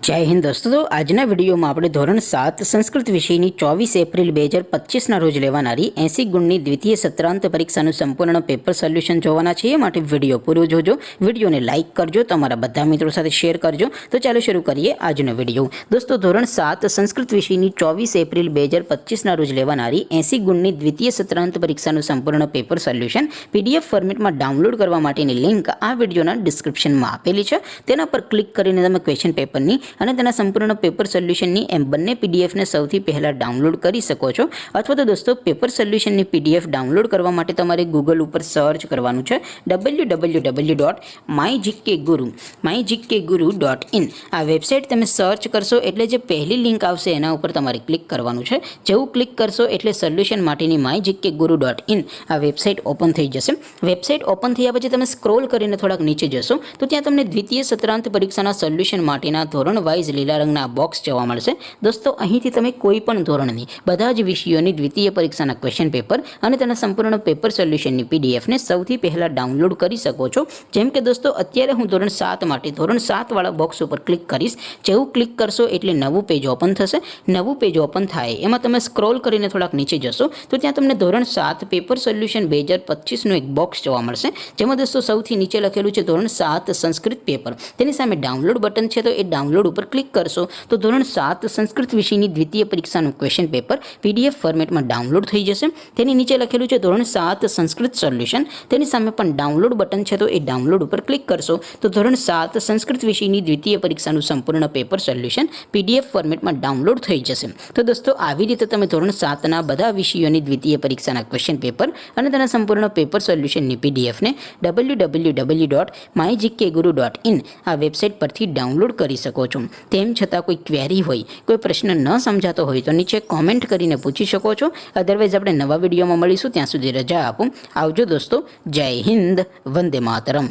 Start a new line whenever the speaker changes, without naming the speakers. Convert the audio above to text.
जय हिंद दोस्तों। तो आजना विडियो में આપણે ધોરણ 7 સંસ્કૃત વિષયની 24 એપ્રિલ 2025 ના રોજ લેવાનારી 80 ગુણની દ્વિતીય સત્રાંત પરીક્ષાનું સંપૂર્ણ પેપર સોલ્યુશન જોવાના છે। માટે વિડિયો પૂરો જોજો, વિડિયોને લાઈક કરજો, તમારા બધા મિત્રો સાથે શેર કરજો। તો ચાલો શરૂ કરીએ આજનો વિડિયો। દોસ્તો ધોરણ 7 સંસ્કૃત વિષયની 24 એપ્રિલ 2025 ના રોજ લેવાનારી 80 ગુણની દ્વિતીય સત્રાંત પરીક્ષાનું સંપૂર્ણ પેપર સોલ્યુશન પીડીએફ ફોર્મેટમાં ડાઉનલોડ કરવા માટેની લિંક આ વિડિયોના ડિસ્ક્રિપ્શનમાં આપેલી છે। તેના પર ક્લિક કરીને તમે ક્વેશ્ચન પેપરની અને તેના સંપૂર્ણ પેપર સોલ્યુશનની એમ બંને પીડીએફને સૌથી પહેલાં ડાઉનલોડ કરી શકો છો। અથવા તો દોસ્તો પેપર સોલ્યુશનની પીડીએફ ડાઉનલોડ કરવા માટે તમારે ગૂગલ ઉપર સર્ચ કરવાનું છે www.mygkguru.in। આ વેબસાઇટ તમે સર્ચ કરશો એટલે જે પહેલી લિંક આવશે એના ઉપર તમારે ક્લિક કરવાનું છે। જેવું ક્લિક કરશો એટલે સોલ્યુશન માટેની mygkguru.in આ વેબસાઇટ ઓપન થઈ જશે। વેબસાઇટ ઓપન થયા પછી તમે સ્ક્રોલ કરીને થોડાક નીચે જશો તો ત્યાં તમને દ્વિતીય સત્રાંત પરીક્ષાના સોલ્યુશન માટેના ધોરણ વાઇઝ લીલા રંગના બોક્સ જોવા મળશે। દોસ્તો અહીંથી તમે કોઈ પણ ધોરણની બધા જ વિષયોની દ્વિતીય પરીક્ષાના ક્વેશ્ચન પેપર અને તેના સંપૂર્ણ પેપર સોલ્યુશનની પીડીએફને સૌથી પહેલાં ડાઉનલોડ કરી શકો છો। જેમ કે દોસ્તો અત્યારે હું ધોરણ 7 માટે ધોરણ 7 વાળા બોક્સ ઉપર ક્લિક કરીશ। જેવું ક્લિક કરશો એટલે નવું પેજ ઓપન થશે। નવું પેજ ઓપન થાય એમાં તમે સ્ક્રોલ કરીને થોડાક નીચે જશો તો ત્યાં તમને ધોરણ 7 પેપર સોલ્યુશન 2025નું એક બોક્સ જોવા મળશે। જેમાં દોસ્તો સૌથી નીચે લખેલું છે ધોરણ 7 સંસ્કૃત પેપર, તેની સામે ડાઉનલોડ બટન છે તો એ ડાઉનલોડ ઉપર ક્લિક કરશો તો ધોરણ 7 સંસ્કૃત વિષયની દ્વિતીય પરીક્ષાનું ક્વેશ્ચન પેપર પીડીએફ ફોર્મેટમાં ડાઉનલોડ થઈ જશે। તેની નીચે લખેલું છે ધોરણ 7 સંસ્કૃત સોલ્યુશન, તેની સામે પણ ડાઉનલોડ બટન છે તો એ ડાઉનલોડ ઉપર ક્લિક કરશો તો ધોરણ 7 સંસ્કૃત વિષયની દ્વિતીય પરીક્ષાનું સંપૂર્ણ પેપર સોલ્યુશન પીડીએફ ફોર્મેટમાં ડાઉનલોડ થઈ જશે। તો દોસ્તો આવી રીતે તમે ધોરણ 7ના બધા વિષયોની દ્વિતીય પરીક્ષાના ક્વેશ્ચન પેપર અને તેના સંપૂર્ણ પેપર સોલ્યુશનની પીડીએફને www.mygkguru.in આ વેબસાઇટ પરથી ડાઉનલોડ કરી શકો છો। તેમ છતાં કોઈ ક્વેરી હોય, કોઈ પ્રશ્ન ન સમજાતો હોય તો નીચે કોમેન્ટ કરીને પૂછી શકો છો। અધરવાઇઝ આપણે નવા વિડીયોમાં મળીશું, ત્યાં સુધી રજા આપો। આવજો દોસ્તો, જય હિન્દ, વંદે માતરમ।